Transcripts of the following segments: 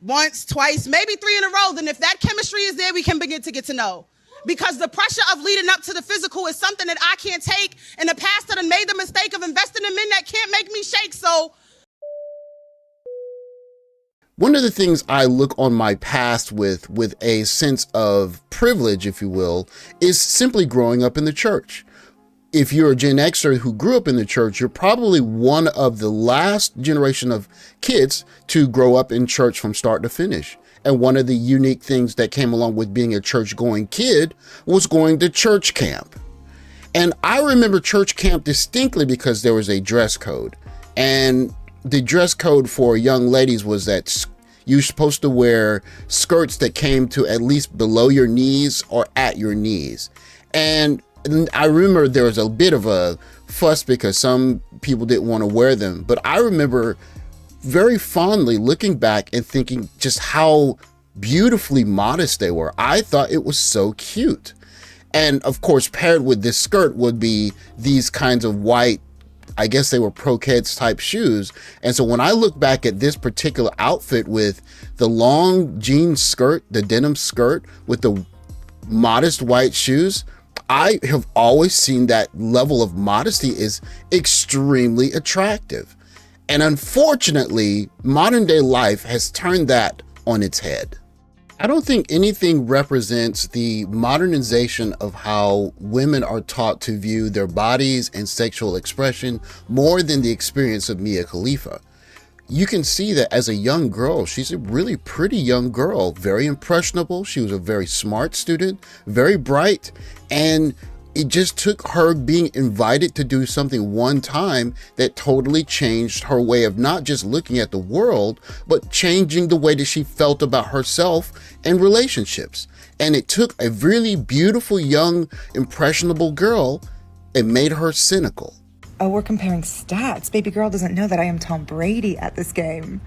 once, twice, maybe 3 in a row, then if that chemistry is there, we can begin to get to know. Because the pressure of leading up to the physical is something that I can't take. In the past, I made the mistake of investing in men that can't make me shake, so. One of the things I look on my past with a sense of privilege, if you will, is simply growing up in the church. If you're a Gen Xer who grew up in the church, you're probably one of the last generation of kids to grow up in church from start to finish. And one of the unique things that came along with being a church-going kid was going to church camp. And I remember church camp distinctly because there was a dress code. And the dress code for young ladies was that you're supposed to wear skirts that came to at least below your knees or at your knees. And I remember there was a bit of a fuss because some people didn't want to wear them. But I remember very fondly looking back and thinking just how beautifully modest they were. I thought it was so cute. And of course, paired with this skirt would be these kinds of white, I guess they were pro-kids type shoes. And so when I look back at this particular outfit with the long jean skirt, the denim skirt with the modest white shoes, I have always seen that level of modesty is extremely attractive. And unfortunately, modern day life has turned that on its head. I don't think anything represents the modernization of how women are taught to view their bodies and sexual expression more than the experience of Mia Khalifa. You can see that as a young girl, she's a really pretty young girl, very impressionable. She was a very smart student, very bright, and it just took her being invited to do something one time that totally changed her way of not just looking at the world, but changing the way that she felt about herself and relationships. And it took a really beautiful, young, impressionable girl and made her cynical. Oh, we're comparing stats. Baby girl doesn't know that I am Tom Brady at this game.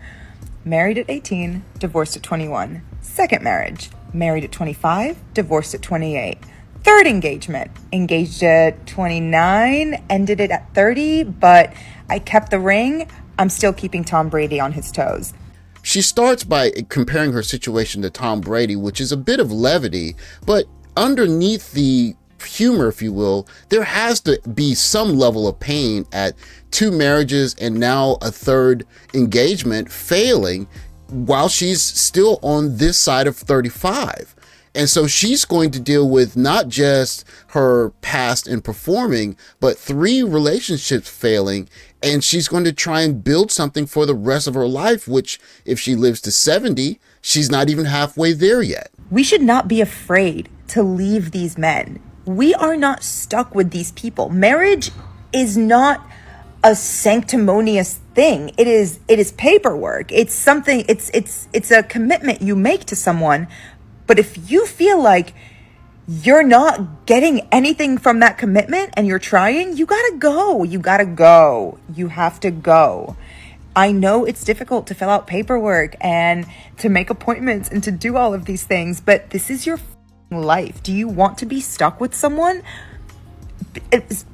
Married at 18, divorced at 21. Second marriage, married at 25, divorced at 28. Third engagement, engaged at 29, ended it at 30, but I kept the ring. I'm still keeping Tom Brady on his toes. She starts by comparing her situation to Tom Brady, which is a bit of levity, but underneath the humor, if you will, there has to be some level of pain at 2 marriages and now a 3rd engagement failing while she's still on this side of 35. And so she's going to deal with not just her past in performing, but 3 relationships failing. And she's going to try and build something for the rest of her life, which if she lives to 70, she's not even halfway there yet. We should not be afraid to leave these men. We are not stuck with these people. Marriage is not a sanctimonious thing. It is paperwork. It's something, it's a commitment you make to someone. But if you feel like you're not getting anything from that commitment and you're trying, you gotta go. You gotta go. You have to go. I know it's difficult to fill out paperwork and to make appointments and to do all of these things, but this is your life. Do you want to be stuck with someone?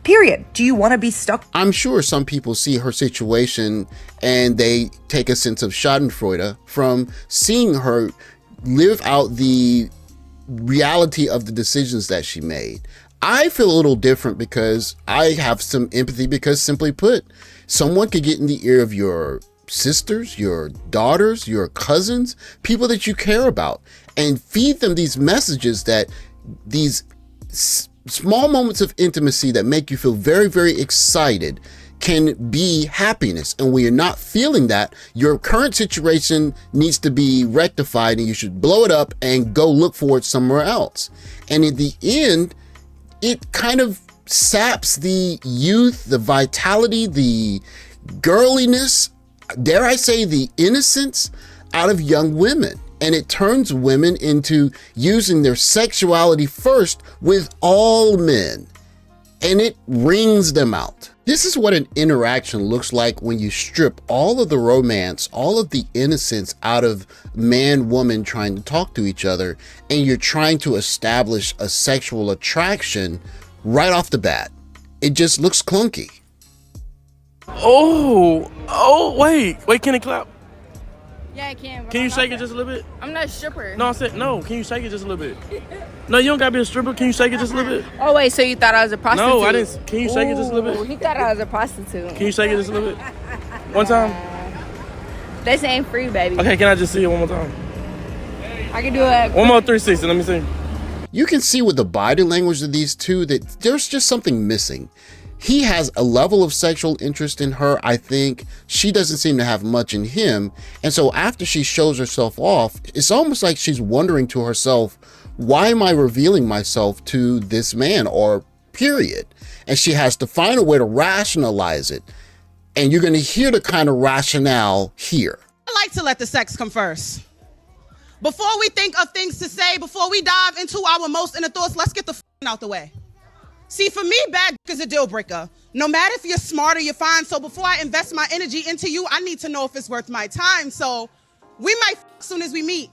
Period. Do you want to be stuck? I'm sure some people see her situation and they take a sense of schadenfreude from seeing her live out the reality of the decisions that she made. I feel a little different because I have some empathy because, simply put, someone could get in the ear of your sisters, your daughters, your cousins, people that you care about, and feed them these messages that these small moments of intimacy that make you feel very, very excited can be happiness. And when you're not feeling that, your current situation needs to be rectified and you should blow it up and go look for it somewhere else. And in the end, it kind of saps the youth, the vitality, the girliness, dare I say the innocence out of young women. And it turns women into using their sexuality first with all men. And it wrings them out. This is what an interaction looks like when you strip all of the romance, all of the innocence out of man, woman trying to talk to each other, and you're trying to establish a sexual attraction right off the bat. It just looks clunky. Wait, can it clap? Yeah, I can. But Can you shake it just a little bit? I'm not a stripper. No, I said no. Can you shake it just a little bit? No, you don't gotta be a stripper. Can you shake it just a little bit? Oh wait, so you thought I was a prostitute? No, I didn't. Can you shake it just a little bit? He thought I was a prostitute. Can you shake it just a little bit? One time? This ain't free, baby. Okay, can I just see it one more time? I can do it. One more 360. Let me see. You can see with the body language of these two that there's just something missing. He has a level of sexual interest in her. I think she doesn't seem to have much in him. And so after she shows herself off, it's almost like she's wondering to herself, why am I revealing myself to this man, or period? And she has to find a way to rationalize it. And you're going to hear the kind of rationale here. I like to let the sex come first. Before we think of things to say, before we dive into our most inner thoughts, let's get the out the way. See, for me, bad is a deal breaker. No matter if you're smart or you're fine. So before I invest my energy into you, I need to know if it's worth my time. So we might as soon as we meet.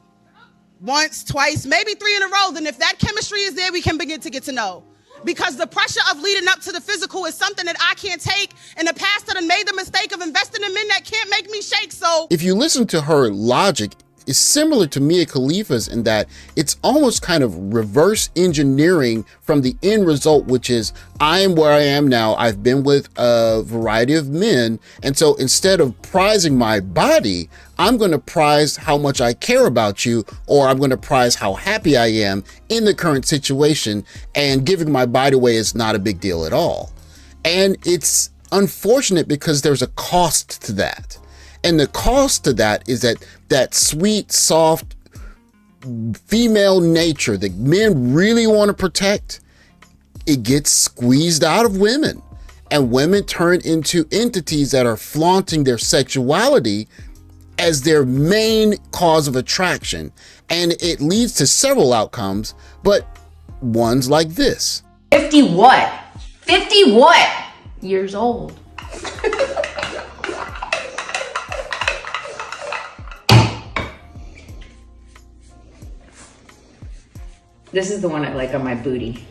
Once, twice, maybe 3 in a row. Then if that chemistry is there, we can begin to get to know. Because the pressure of leading up to the physical is something that I can't take. In the past, I done made the mistake of investing in men that can't make me shake. So if you listen to her logic, is similar to Mia Khalifa's in that it's almost kind of reverse engineering from the end result, which is I am where I am now. I've been with a variety of men. And so instead of prizing my body, I'm going to prize how much I care about you, or I'm going to prize how happy I am in the current situation. And giving my body away is not a big deal at all. And it's unfortunate because there's a cost to that. And the cost to that is that sweet, soft female nature that men really want to protect, it gets squeezed out of women. And women turn into entities that are flaunting their sexuality as their main cause of attraction. And it leads to several outcomes, but ones like this. 50 what? 50 what? Years old. This is the one I like on my booty.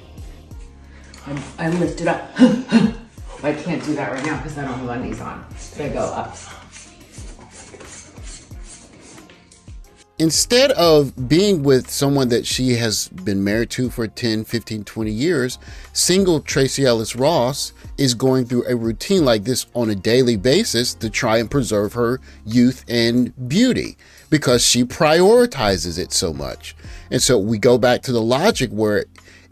I lift it up. I can't do that right now because I don't have undies on. So I go up. Instead of being with someone that she has been married to for 10, 15, 20 years, single Tracy Ellis Ross is going through a routine like this on a daily basis to try and preserve her youth and beauty because she prioritizes it so much. And so we go back to the logic where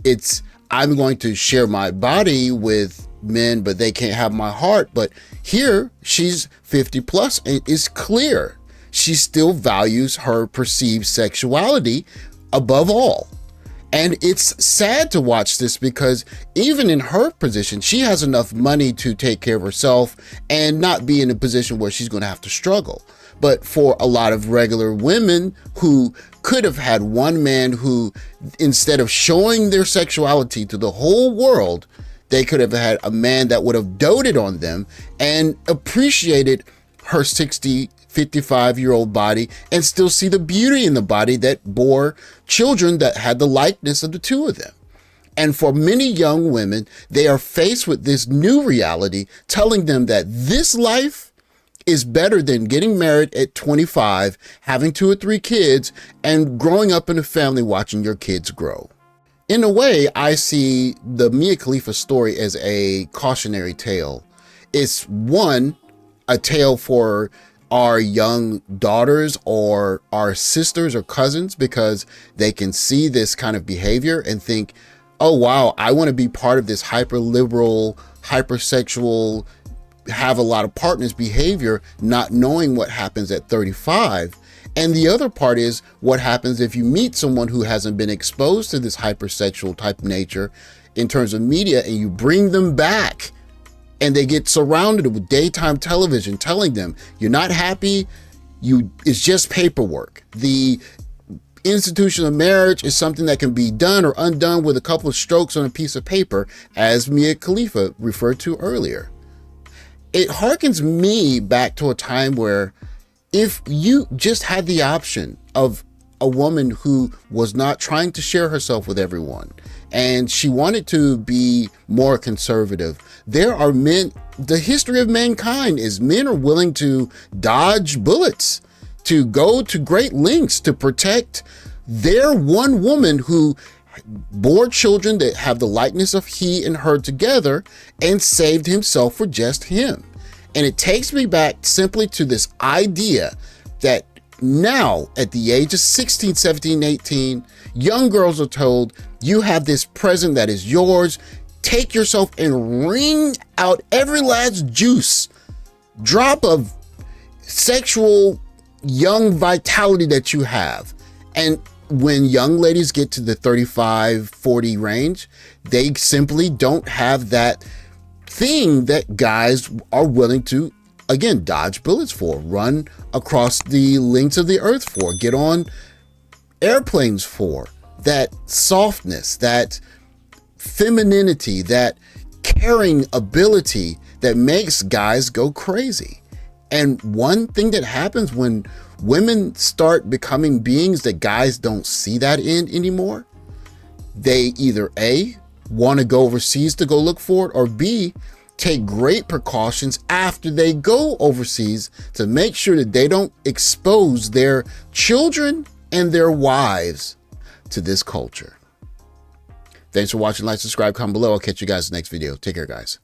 it's, I'm going to share my body with men, but they can't have my heart. But here she's 50 plus and it's clear she still values her perceived sexuality above all. And it's sad to watch this because even in her position, she has enough money to take care of herself and not be in a position where she's going to have to struggle. But for a lot of regular women who could have had one man who, instead of showing their sexuality to the whole world, they could have had a man that would have doted on them and appreciated her 55-year-old body and still see the beauty in the body that bore children that had the likeness of the two of them. And for many young women, they are faced with this new reality telling them that this life is better than getting married at 25, having 2 or 3 kids, and growing up in a family watching your kids grow. In a way, I see the Mia Khalifa story as a cautionary tale. It's one, a tale for our young daughters or our sisters or cousins because they can see this kind of behavior and think, oh wow, I want to be part of this hyper liberal, hypersexual, have a lot of partners behavior, not knowing what happens at 35. And the other part is what happens if you meet someone who hasn't been exposed to this hypersexual type of nature in terms of media and you bring them back and they get surrounded with daytime television telling them you're not happy, it's just paperwork. The institution of marriage is something that can be done or undone with a couple of strokes on a piece of paper, as Mia Khalifa referred to earlier. It harkens me back to a time where if you just had the option of a woman who was not trying to share herself with everyone and she wanted to be more conservative, there are men, the history of mankind is men are willing to dodge bullets to go to great lengths to protect their one woman who bore children that have the likeness of he and her together and saved himself for just him. And it takes me back simply to this idea that now at the age of 16, 17, 18, young girls are told, you have this present that is yours. Take yourself and wring out every last juice, drop of sexual young vitality that you have. And when young ladies get to the 35, 40 range, they simply don't have that thing that guys are willing to, again, dodge bullets for, run across the lengths of the earth for, get on airplanes for. That softness, that femininity, that caring ability that makes guys go crazy. And one thing that happens when women start becoming beings that guys don't see that in anymore, they either A, want to go overseas to go look for it, or B, take great precautions after they go overseas to make sure that they don't expose their children and their wives to this culture. Thanks for watching. Like, subscribe, comment below. I'll catch you guys in the next video. Take care, guys.